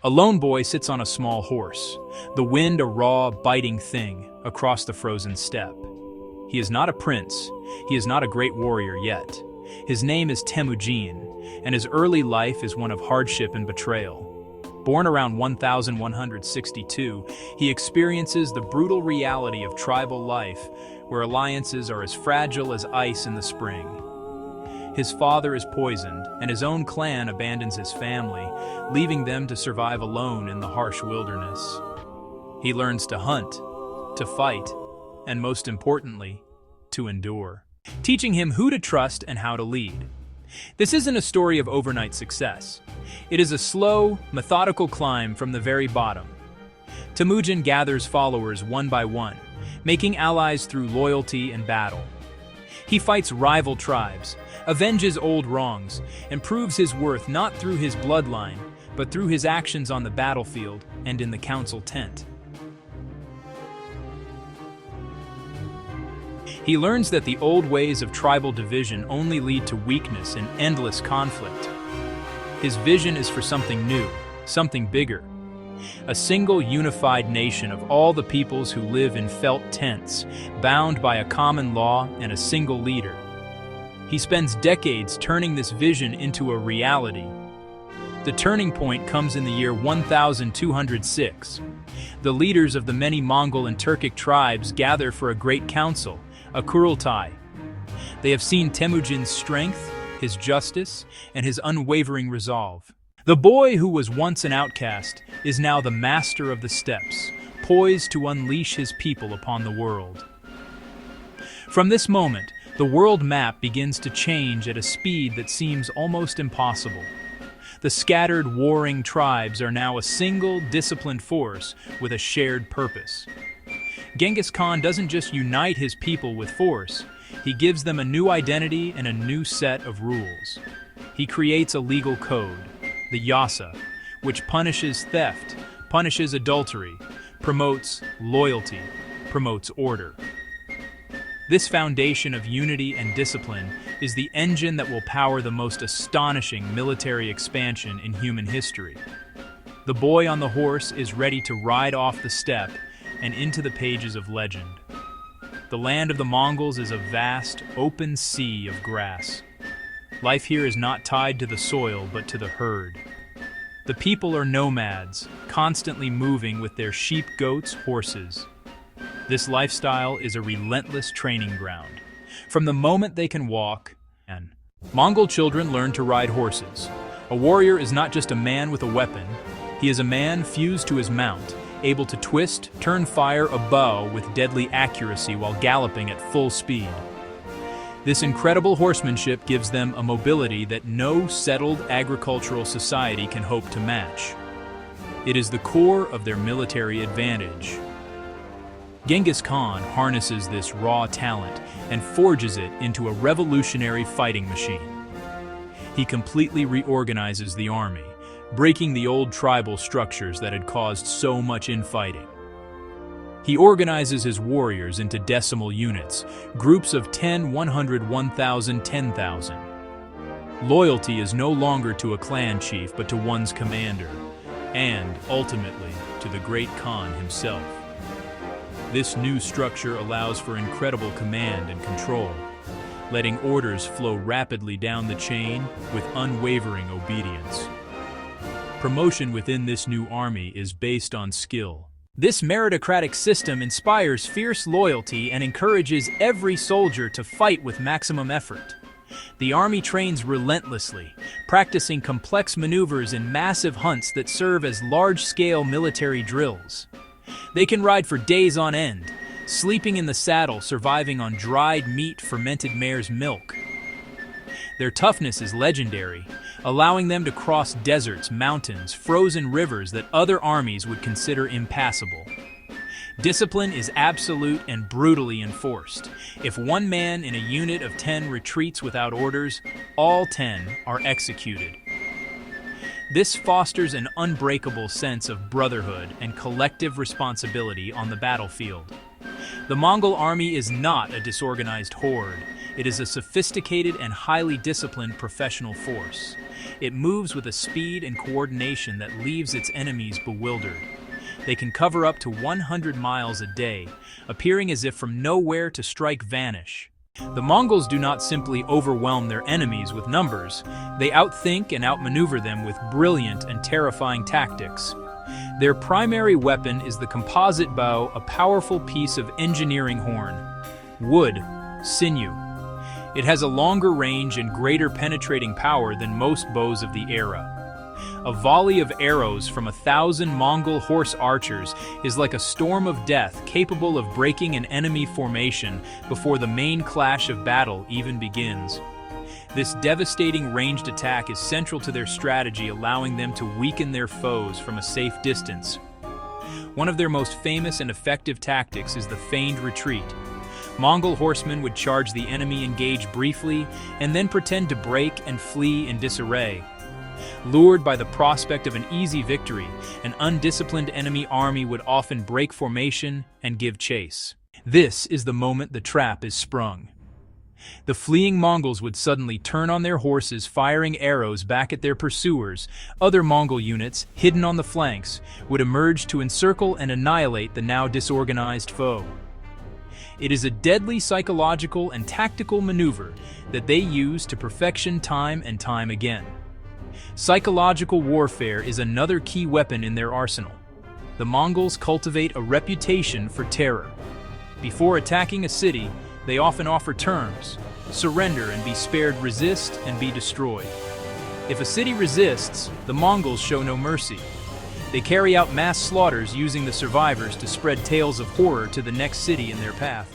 A lone boy sits on a small horse, the wind a raw, biting thing across the frozen steppe. He is not a prince, he is not a great warrior yet. His name is Temujin, and his early life is one of hardship and betrayal. Born around 1162, he experiences the brutal reality of tribal life, where alliances are as fragile as ice in the spring. His father is poisoned, and his own clan abandons his family, leaving them to survive alone in the harsh wilderness. He learns to hunt, to fight, and most importantly, to endure, teaching him who to trust and how to lead. This isn't a story of overnight success. It is a slow, methodical climb from the very bottom. Temujin gathers followers one by one, making allies through loyalty and battle. He fights rival tribes, avenges old wrongs, and proves his worth not through his bloodline, but through his actions on the battlefield and in the council tent. He learns that the old ways of tribal division only lead to weakness and endless conflict. His vision is for something new, something bigger. A single unified nation of all the peoples who live in felt tents, bound by a common law and a single leader. He spends decades turning this vision into a reality. The turning point comes in the year 1206. The leaders of the many Mongol and Turkic tribes gather for a great council, a Kurultai. They have seen Temujin's strength, his justice, and his unwavering resolve. The boy who was once an outcast is now the master of the steppes, poised to unleash his people upon the world. From this moment, the world map begins to change at a speed that seems almost impossible. The scattered, warring tribes are now a single, disciplined force with a shared purpose. Genghis Khan doesn't just unite his people with force, he gives them a new identity and a new set of rules. He creates a legal code, the Yasa, which punishes theft, punishes adultery, promotes loyalty, promotes order. This foundation of unity and discipline is the engine that will power the most astonishing military expansion in human history. The boy on the horse is ready to ride off the steppe and into the pages of legend. The land of the Mongols is a vast, open sea of grass. Life here is not tied to the soil, but to the herd. The people are nomads, constantly moving with their sheep, goats, horses. This lifestyle is a relentless training ground. From the moment they can walk, Mongol children learn to ride horses. A warrior is not just a man with a weapon, he is a man fused to his mount, able to twist, turn, fire a bow with deadly accuracy while galloping at full speed. This incredible horsemanship gives them a mobility that no settled agricultural society can hope to match. It is the core of their military advantage. Genghis Khan harnesses this raw talent and forges it into a revolutionary fighting machine. He completely reorganizes the army, breaking the old tribal structures that had caused so much infighting. He organizes his warriors into decimal units, groups of 10, 100, 1,000, 10,000. Loyalty is no longer to a clan chief but to one's commander, and, ultimately, to the great Khan himself. This new structure allows for incredible command and control, letting orders flow rapidly down the chain with unwavering obedience. Promotion within this new army is based on skill. This meritocratic system inspires fierce loyalty and encourages every soldier to fight with maximum effort. The army trains relentlessly, practicing complex maneuvers in massive hunts that serve as large-scale military drills. They can ride for days on end, sleeping in the saddle, surviving on dried meat, fermented mare's milk. Their toughness is legendary, allowing them to cross deserts, mountains, frozen rivers that other armies would consider impassable. Discipline is absolute and brutally enforced. If one man in a unit of 10 retreats without orders, all 10 are executed. This fosters an unbreakable sense of brotherhood and collective responsibility on the battlefield. The Mongol army is not a disorganized horde. It is a sophisticated and highly disciplined professional force. It moves with a speed and coordination that leaves its enemies bewildered. They can cover up to 100 miles a day, appearing as if from nowhere to strike vanish. The Mongols do not simply overwhelm their enemies with numbers, they outthink and outmaneuver them with brilliant and terrifying tactics. Their primary weapon is the composite bow, a powerful piece of engineering horn. Wood, sinew. It has a longer range and greater penetrating power than most bows of the era. A volley of arrows from 1,000 Mongol horse archers is like a storm of death capable of breaking an enemy formation before the main clash of battle even begins. This devastating ranged attack is central to their strategy, allowing them to weaken their foes from a safe distance. One of their most famous and effective tactics is the feigned retreat. Mongol horsemen would charge the enemy, engage briefly, and then pretend to break and flee in disarray. Lured by the prospect of an easy victory, an undisciplined enemy army would often break formation and give chase. This is the moment the trap is sprung. The fleeing Mongols would suddenly turn on their horses, firing arrows back at their pursuers. Other Mongol units, hidden on the flanks, would emerge to encircle and annihilate the now disorganized foe. It is a deadly psychological and tactical maneuver that they use to perfection time and time again. Psychological warfare is another key weapon in their arsenal. The Mongols cultivate a reputation for terror. Before attacking a city, they often offer terms: surrender and be spared, resist and be destroyed. If a city resists, the Mongols show no mercy. They carry out mass slaughters, using the survivors to spread tales of horror to the next city in their path.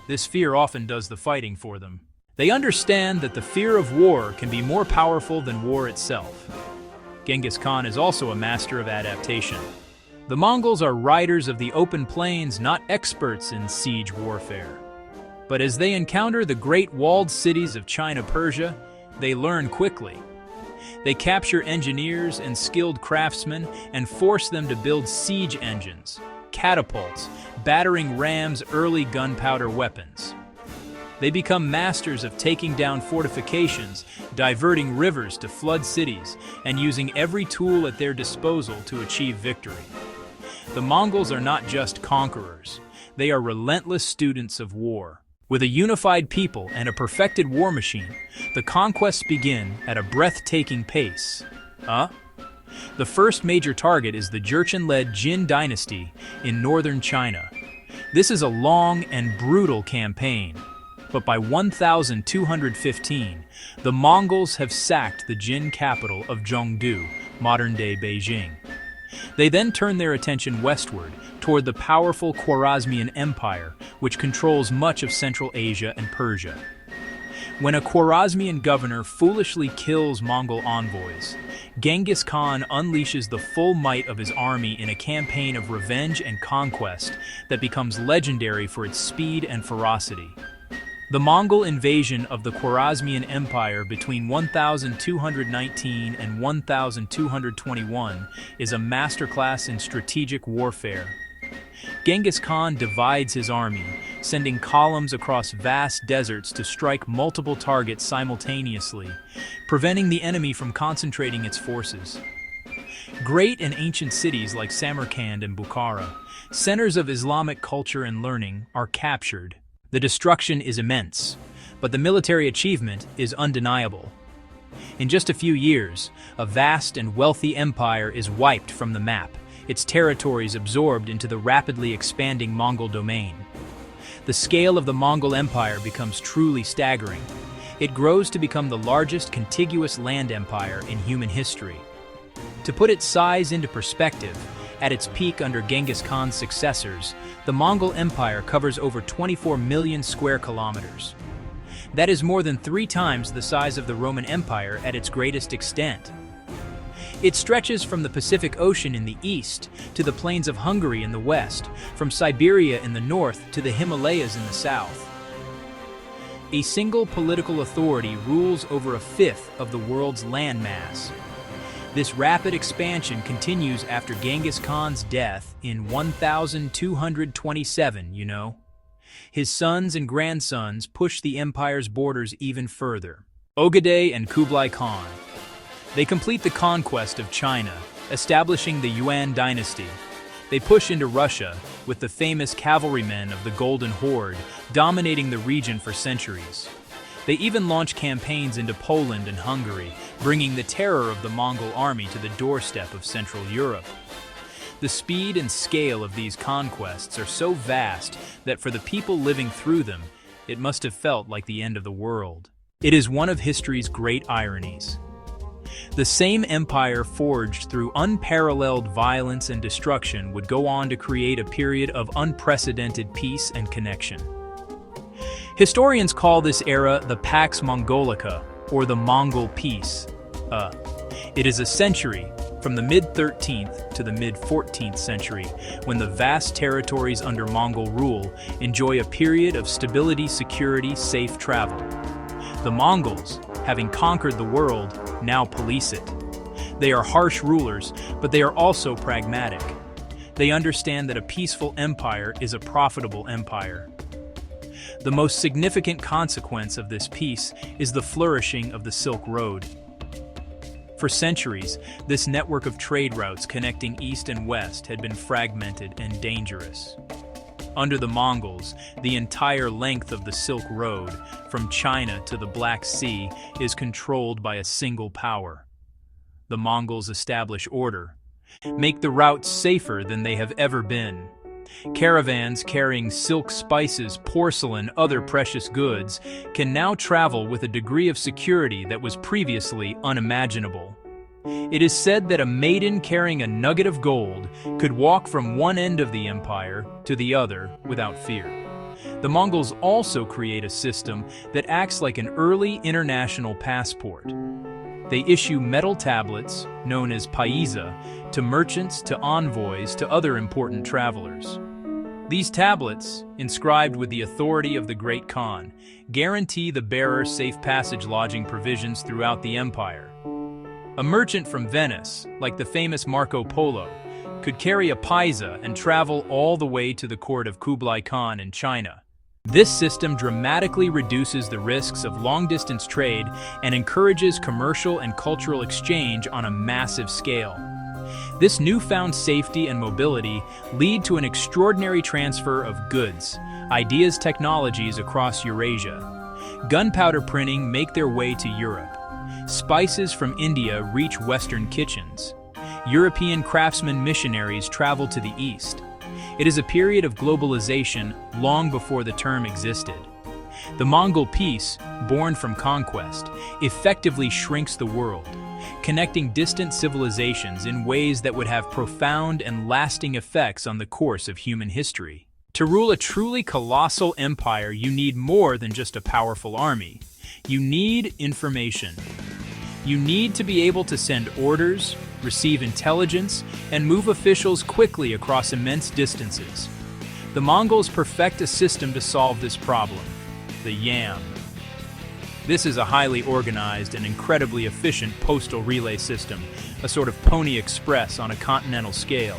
This fear often does the fighting for them. They understand that the fear of war can be more powerful than war itself. Genghis Khan is also a master of adaptation. The Mongols are riders of the open plains, not experts in siege warfare. But as they encounter the great walled cities of China-Persia, they learn quickly. They capture engineers and skilled craftsmen and force them to build siege engines, catapults, battering rams, early gunpowder weapons. They become masters of taking down fortifications, diverting rivers to flood cities, and using every tool at their disposal to achieve victory. The Mongols are not just conquerors, they are relentless students of war. With a unified people and a perfected war machine, the conquests begin at a breathtaking pace. The first major target is the Jurchen-led Jin dynasty in northern China. This is a long and brutal campaign. But by 1215, the Mongols have sacked the Jin capital of Zhongdu, modern-day Beijing. They then turn their attention westward, toward the powerful Khwarezmian Empire, which controls much of Central Asia and Persia. When a Khwarezmian governor foolishly kills Mongol envoys, Genghis Khan unleashes the full might of his army in a campaign of revenge and conquest that becomes legendary for its speed and ferocity. The Mongol invasion of the Khwarezmian Empire between 1219 and 1221 is a masterclass in strategic warfare. Genghis Khan divides his army, sending columns across vast deserts to strike multiple targets simultaneously, preventing the enemy from concentrating its forces. Great and ancient cities like Samarkand and Bukhara, centers of Islamic culture and learning, are captured. The destruction is immense, but the military achievement is undeniable. In just a few years, a vast and wealthy empire is wiped from the map, its territories absorbed into the rapidly expanding Mongol domain. The scale of the Mongol Empire becomes truly staggering. It grows to become the largest contiguous land empire in human history. To put its size into perspective, at its peak under Genghis Khan's successors, the Mongol Empire covers over 24 million square kilometers. That is more than 3 times the size of the Roman Empire at its greatest extent. It stretches from the Pacific Ocean in the east to the plains of Hungary in the west, from Siberia in the north to the Himalayas in the south. A single political authority rules over a fifth of the world's landmass. This rapid expansion continues after Genghis Khan's death in 1227, His sons and grandsons pushed the empire's borders even further. Ogedei and Kublai Khan. They complete the conquest of China, establishing the Yuan dynasty. They push into Russia, with the famous cavalrymen of the Golden Horde dominating the region for centuries. They even launch campaigns into Poland and Hungary, bringing the terror of the Mongol army to the doorstep of Central Europe. The speed and scale of these conquests are so vast that for the people living through them, it must have felt like the end of the world. It is one of history's great ironies. The same empire forged through unparalleled violence and destruction would go on to create a period of unprecedented peace and connection. Historians call this era the Pax Mongolica, or the Mongol Peace. It is a century, from the mid-13th to the mid-14th century, when the vast territories under Mongol rule enjoy a period of stability, security, safe travel. The Mongols, having conquered the world, now police it. They are harsh rulers, but they are also pragmatic. They understand that a peaceful empire is a profitable empire. The most significant consequence of this peace is the flourishing of the Silk Road. For centuries, this network of trade routes connecting east and west had been fragmented and dangerous. Under the Mongols, the entire length of the Silk Road, from China to the Black Sea, is controlled by a single power. The Mongols establish order, make the routes safer than they have ever been. Caravans carrying silk, spices, porcelain, other precious goods can now travel with a degree of security that was previously unimaginable. It is said that a maiden carrying a nugget of gold could walk from one end of the empire to the other without fear. The Mongols also create a system that acts like an early international passport. They issue metal tablets, known as paisa, to merchants, to envoys, to other important travelers. These tablets, inscribed with the authority of the Great Khan, guarantee the bearer safe passage lodging provisions throughout the empire. A merchant from Venice, like the famous Marco Polo, could carry a paisa and travel all the way to the court of Kublai Khan in China. This system dramatically reduces the risks of long-distance trade and encourages commercial and cultural exchange on a massive scale. This newfound safety and mobility lead to an extraordinary transfer of goods, ideas, technologies across Eurasia. Gunpowder printing make their way to Europe. Spices from India reach Western kitchens. European craftsmen missionaries travel to the East. It is a period of globalization long before the term existed. The Mongol peace, born from conquest, effectively shrinks the world, connecting distant civilizations in ways that would have profound and lasting effects on the course of human history. To rule a truly colossal empire, you need more than just a powerful army. You need information. You need to be able to send orders, receive intelligence, and move officials quickly across immense distances. The Mongols perfect a system to solve this problem: the yam. This is a highly organized and incredibly efficient postal relay system, a sort of Pony Express on a continental scale.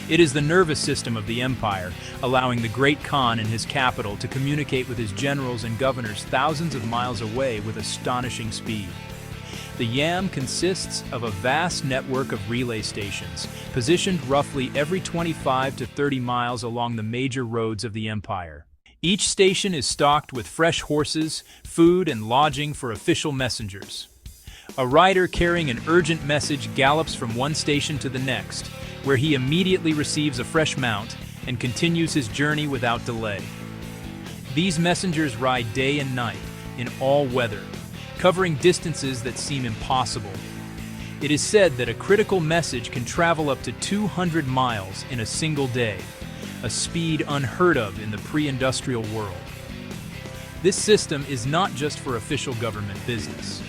It is the nervous system of the empire, allowing the Great Khan in his capital to communicate with his generals and governors thousands of miles away with astonishing speed. The yam consists of a vast network of relay stations, positioned roughly every 25 to 30 miles along the major roads of the empire. Each station is stocked with fresh horses, food, and lodging for official messengers. A rider carrying an urgent message gallops from one station to the next, where he immediately receives a fresh mount and continues his journey without delay. These messengers ride day and night, in all weather, covering distances that seem impossible. It is said that a critical message can travel up to 200 miles in a single day, a speed unheard of in the pre-industrial world. This system is not just for official government business.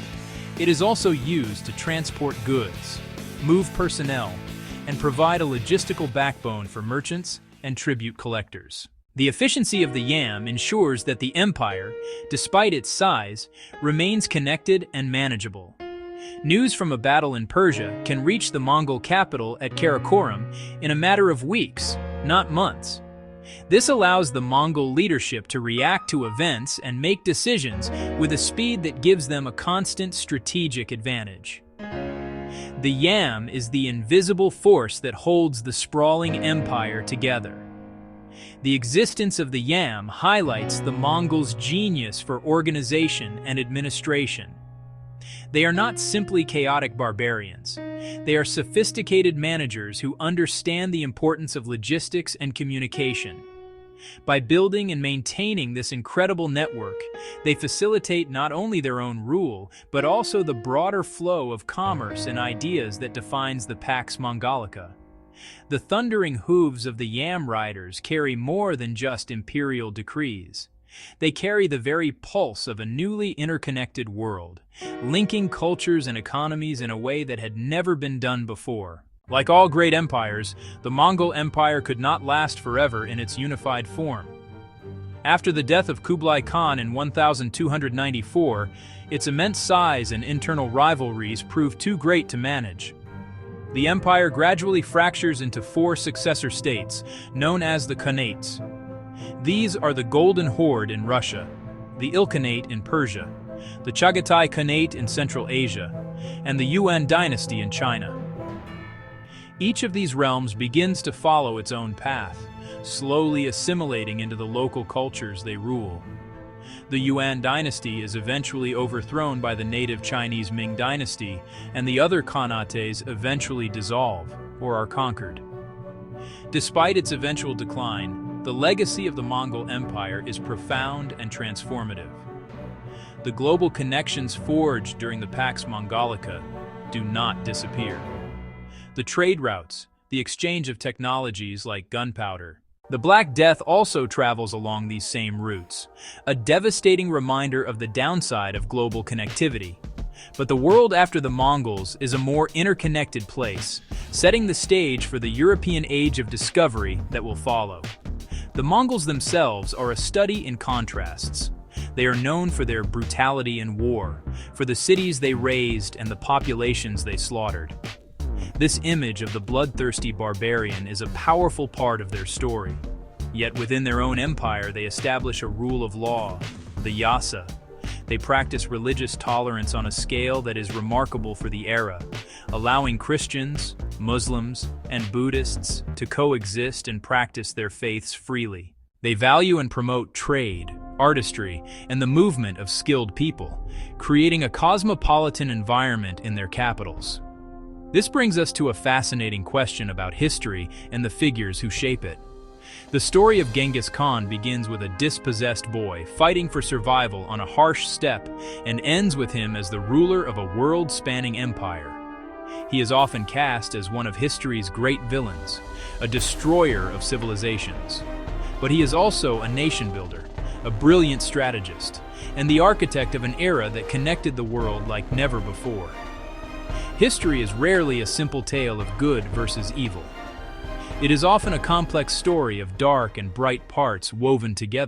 It is also used to transport goods, move personnel, and provide a logistical backbone for merchants and tribute collectors. The efficiency of the yam ensures that the empire, despite its size, remains connected and manageable. News from a battle in Persia can reach the Mongol capital at Karakoram in a matter of weeks, not months. This allows the Mongol leadership to react to events and make decisions with a speed that gives them a constant strategic advantage. The Yam is the invisible force that holds the sprawling empire together. The existence of the Yam highlights the Mongols' genius for organization and administration. They are not simply chaotic barbarians. They are sophisticated managers who understand the importance of logistics and communication. By building and maintaining this incredible network, they facilitate not only their own rule, but also the broader flow of commerce and ideas that defines the Pax Mongolica. The thundering hooves of the Yam riders carry more than just imperial decrees. They carry the very pulse of a newly interconnected world, linking cultures and economies in a way that had never been done before. Like all great empires, the Mongol Empire could not last forever in its unified form. After the death of Kublai Khan in 1294, its immense size and internal rivalries proved too great to manage. The empire gradually fractures into 4 successor states, known as the Khanates. These are the Golden Horde in Russia, the Ilkhanate in Persia, the Chagatai Khanate in Central Asia, and the Yuan dynasty in China. Each of these realms begins to follow its own path, slowly assimilating into the local cultures they rule. The Yuan dynasty is eventually overthrown by the native Chinese Ming dynasty, and the other Khanates eventually dissolve or are conquered. Despite its eventual decline, the legacy of the Mongol Empire is profound and transformative. The global connections forged during the Pax Mongolica do not disappear. The trade routes, the exchange of technologies like gunpowder. The Black Death also travels along these same routes, a devastating reminder of the downside of global connectivity. But the world after the Mongols is a more interconnected place, setting the stage for the European age of discovery that will follow. The Mongols themselves are a study in contrasts. They are known for their brutality in war, for the cities they razed and the populations they slaughtered. This image of the bloodthirsty barbarian is a powerful part of their story. Yet within their own empire, they establish a rule of law, the Yasa. They practice religious tolerance on a scale that is remarkable for the era, allowing Christians, Muslims, and Buddhists to coexist and practice their faiths freely. They value and promote trade, artistry, and the movement of skilled people, creating a cosmopolitan environment in their capitals. This brings us to a fascinating question about history and the figures who shape it. The story of Genghis Khan begins with a dispossessed boy fighting for survival on a harsh steppe and ends with him as the ruler of a world-spanning empire. He is often cast as one of history's great villains, a destroyer of civilizations. But he is also a nation builder, a brilliant strategist, and the architect of an era that connected the world like never before. History is rarely a simple tale of good versus evil. It is often a complex story of dark and bright parts woven together.